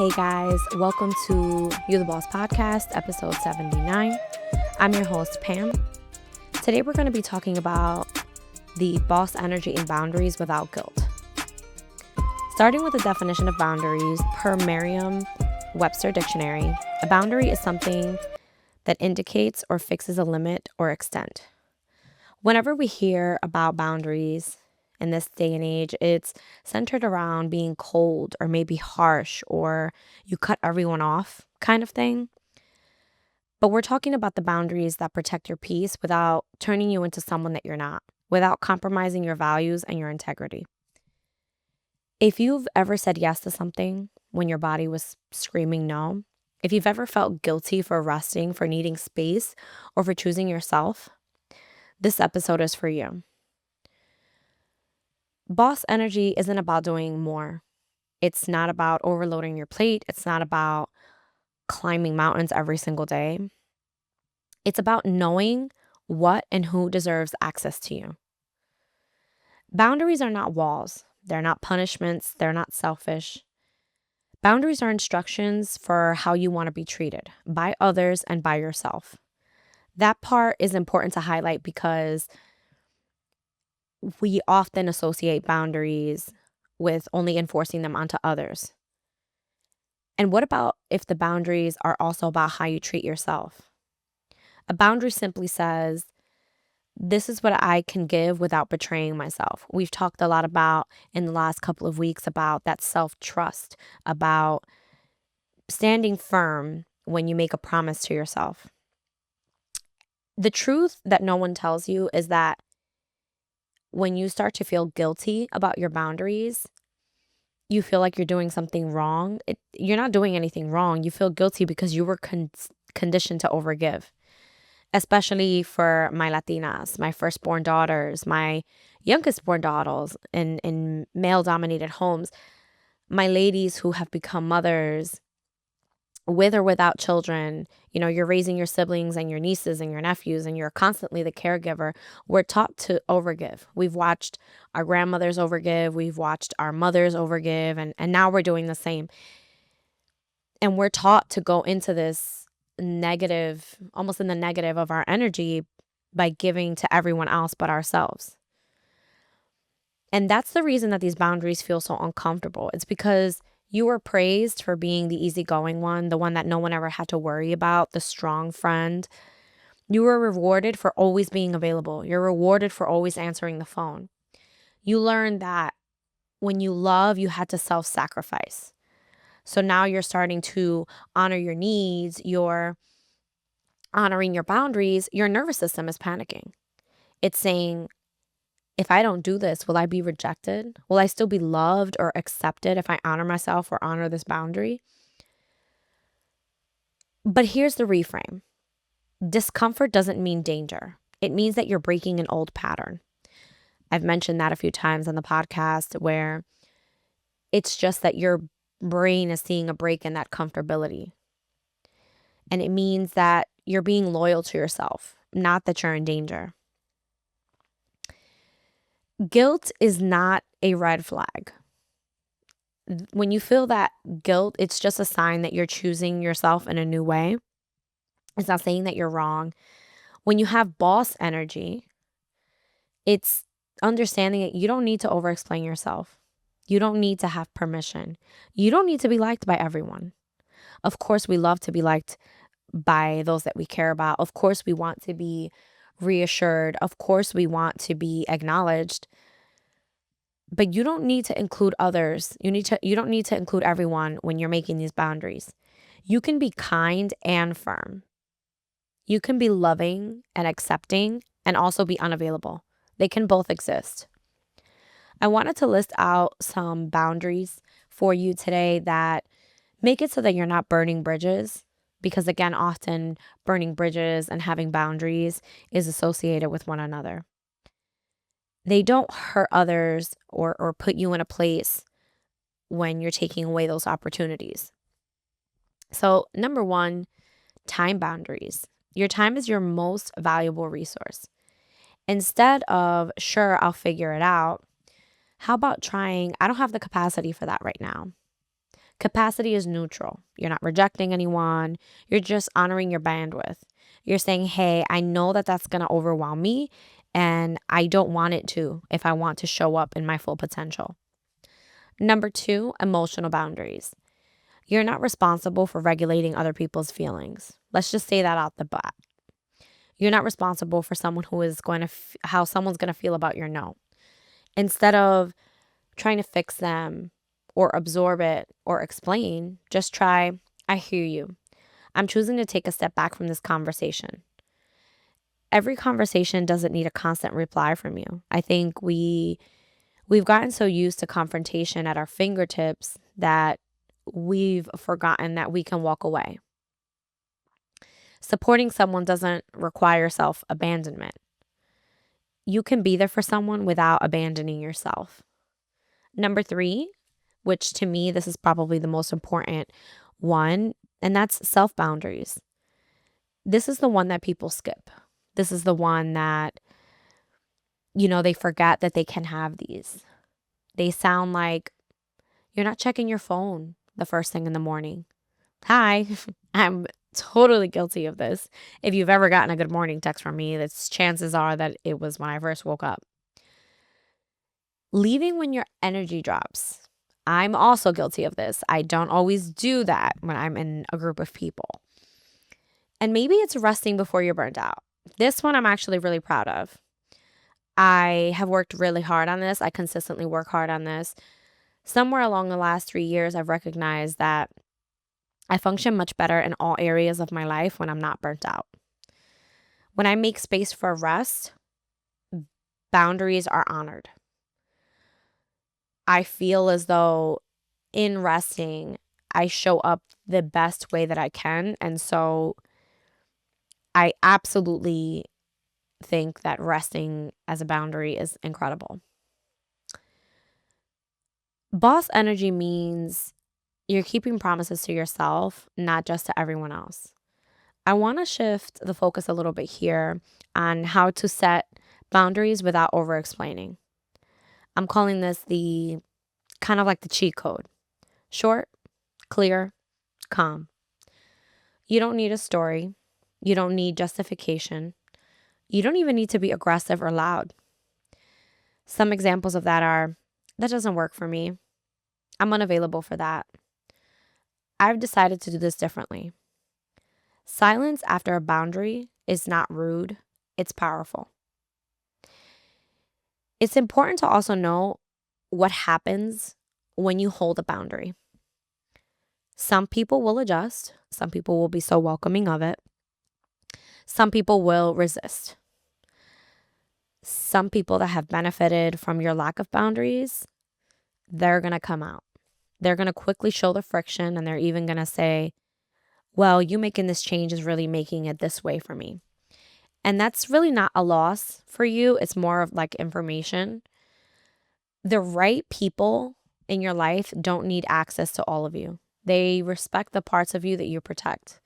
Hey guys, welcome to You the Boss Podcast, episode 79. I'm your host, Pam. Today we're going to be talking about the boss energy and boundaries without guilt. Starting with the definition of boundaries, per Merriam-Webster Dictionary, a boundary is something that indicates or fixes a limit or extent. Whenever we hear about boundaries in this day and age, it's centered around being cold or maybe harsh or you cut everyone off kind of thing. But we're talking about the boundaries that protect your peace without turning you into someone that you're not, without compromising your values and your integrity. If you've ever said yes to something when your body was screaming no, if you've ever felt guilty for resting, for needing space, or for choosing yourself, this episode is for you. Boss energy isn't about doing more. It's not about overloading your plate. It's not about climbing mountains every single day. It's about knowing what and who deserves access to you. Boundaries are not walls. They're not punishments. They're not selfish. Boundaries are instructions for how you want to be treated by others and by yourself. That part is important to highlight because we often associate boundaries with only enforcing them onto others. And what about if the boundaries are also about how you treat yourself? A boundary simply says, this is what I can give without betraying myself. We've talked a lot about in the last couple of weeks about that self-trust, about standing firm when you make a promise to yourself. The truth that no one tells you is that when you start to feel guilty about your boundaries, you feel like you're doing something wrong. You're not doing anything wrong. You feel guilty because you were conditioned to overgive, especially for my Latinas, my firstborn daughters, my youngest born daughters in male-dominated homes, my ladies who have become mothers with or without children. You know, you're raising your siblings and your nieces and your nephews, and you're constantly the caregiver. We're taught to overgive. We've watched our grandmothers overgive. We've watched our mothers overgive. And now we're doing the same. And we're taught to go into this negative, almost in the negative of our energy by giving to everyone else but ourselves. And that's the reason that these boundaries feel so uncomfortable. It's because you were praised for being the easygoing one, the one that no one ever had to worry about, the strong friend. You were rewarded for always being available. You're rewarded for always answering the phone. You learned that when you love, you had to self-sacrifice. So now you're starting to honor your needs, you're honoring your boundaries. Your nervous system is panicking. It's saying, if I don't do this, will I be rejected? Will I still be loved or accepted if I honor myself or honor this boundary? But here's the reframe. Discomfort doesn't mean danger. It means that you're breaking an old pattern. I've mentioned that a few times on the podcast where it's just that your brain is seeing a break in that comfortability. And it means that you're being loyal to yourself, not that you're in danger. Guilt is not a red flag. When you feel that guilt, it's just a sign that you're choosing yourself in a new way. It's not saying that you're wrong. When you have boss energy, it's understanding that you don't need to over-explain yourself. You don't need to have permission. You don't need to be liked by everyone. Of course, we love to be liked by those that we care about. Of course, we want to be reassured. Of course, we want to be acknowledged. But you don't need to include others. You don't need to include everyone when you're making these boundaries. You can be kind and firm. You can be loving and accepting and also be unavailable. They can both exist. I wanted to list out some boundaries for you today that make it so that you're not burning bridges. Because again, often burning bridges and having boundaries is associated with one another. They don't hurt others or put you in a place when you're taking away those opportunities. So, number one, time boundaries. Your time is your most valuable resource. Instead of, sure, I'll figure it out, how about trying, I don't have the capacity for that right now. Capacity is neutral. You're not rejecting anyone. You're just honoring your bandwidth. You're saying, hey, I know that that's going to overwhelm me and I don't want it to if I want to show up in my full potential. Number 2, emotional boundaries. You're not responsible for regulating other people's feelings. Let's just say that out the bat. You're not responsible for someone who is going to how someone's going to feel about your no. Instead of trying to fix them or absorb it or explain, just try, I hear you. I'm choosing to take a step back from this conversation. Every conversation doesn't need a constant reply from you. I think we've gotten so used to confrontation at our fingertips that we've forgotten that we can walk away. Supporting someone doesn't require self-abandonment. You can be there for someone without abandoning yourself. Number 3, which to me, this is probably the most important one, and that's self-boundaries. This is the one that people skip. This is the one that, they forget that they can have these. They sound like you're not checking your phone the first thing in the morning. Hi, I'm totally guilty of this. If you've ever gotten a good morning text from me, chances are that it was when I first woke up. Leaving when your energy drops. I'm also guilty of this. I don't always do that when I'm in a group of people. And maybe it's resting before you're burnt out. This one I'm actually really proud of. I have worked really hard on this. I consistently work hard on this. Somewhere along the last 3 years, I've recognized that I function much better in all areas of my life when I'm not burnt out. When I make space for rest, boundaries are honored. I feel as though in resting, I show up the best way that I can. And so I absolutely think that resting as a boundary is incredible. Boss energy means you're keeping promises to yourself, not just to everyone else. I want to shift the focus a little bit here on how to set boundaries without over-explaining. I'm calling this the kind of like the cheat code. Short, clear, calm. You don't need a story. You don't need justification. You don't even need to be aggressive or loud. Some examples of that are, that doesn't work for me. I'm unavailable for that. I've decided to do this differently. Silence after a boundary is not rude, it's powerful. It's important to also know what happens when you hold a boundary. Some people will adjust. Some people will be so welcoming of it. Some people will resist. Some people that have benefited from your lack of boundaries, they're going to come out. They're going to quickly show the friction, and they're even going to say, well, you making this change is really making it this way for me. And that's really not a loss for you. It's more of like information. The right people in your life don't need access to all of you. They respect the parts of you that you protect.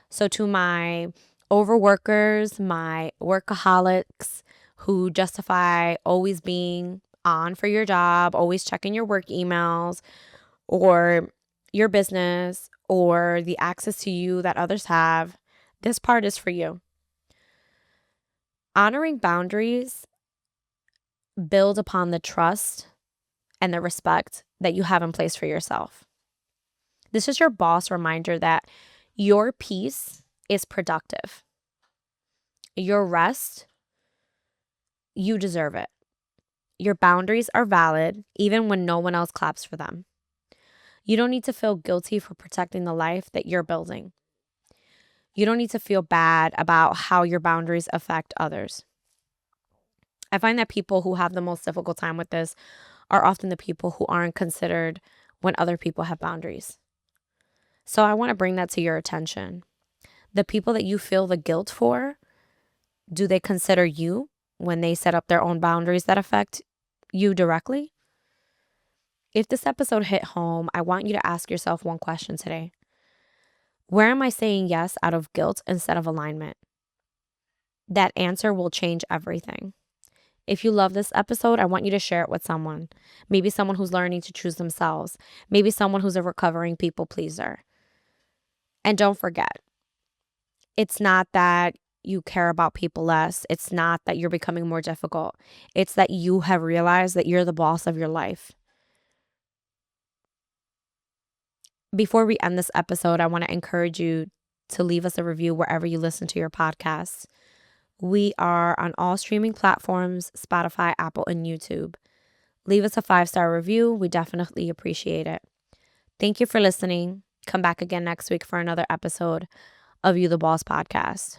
So to my overworkers, my workaholics who justify always being on for your job, always checking your work emails or your business or the access to you that others have, this part is for you. Honoring boundaries build upon the trust and the respect that you have in place for yourself. This is your boss reminder that your peace is productive. Your rest, you deserve it. Your boundaries are valid even when no one else claps for them. You don't need to feel guilty for protecting the life that you're building. You don't need to feel bad about how your boundaries affect others. I find that people who have the most difficult time with this are often the people who aren't considered when other people have boundaries. So I want to bring that to your attention. The people that you feel the guilt for, do they consider you when they set up their own boundaries that affect you directly? If this episode hit home, I want you to ask yourself one question today. Where am I saying yes out of guilt instead of alignment? That answer will change everything. If you love this episode, I want you to share it with someone. Maybe someone who's learning to choose themselves. Maybe someone who's a recovering people pleaser. And don't forget, it's not that you care about people less. It's not that you're becoming more difficult. It's that you have realized that you're the boss of your life. Before we end this episode, I want to encourage you to leave us a review wherever you listen to your podcasts. We are on all streaming platforms, Spotify, Apple, and YouTube. Leave us a 5-star review. We definitely appreciate it. Thank you for listening. Come back again next week for another episode of You the Boss podcast.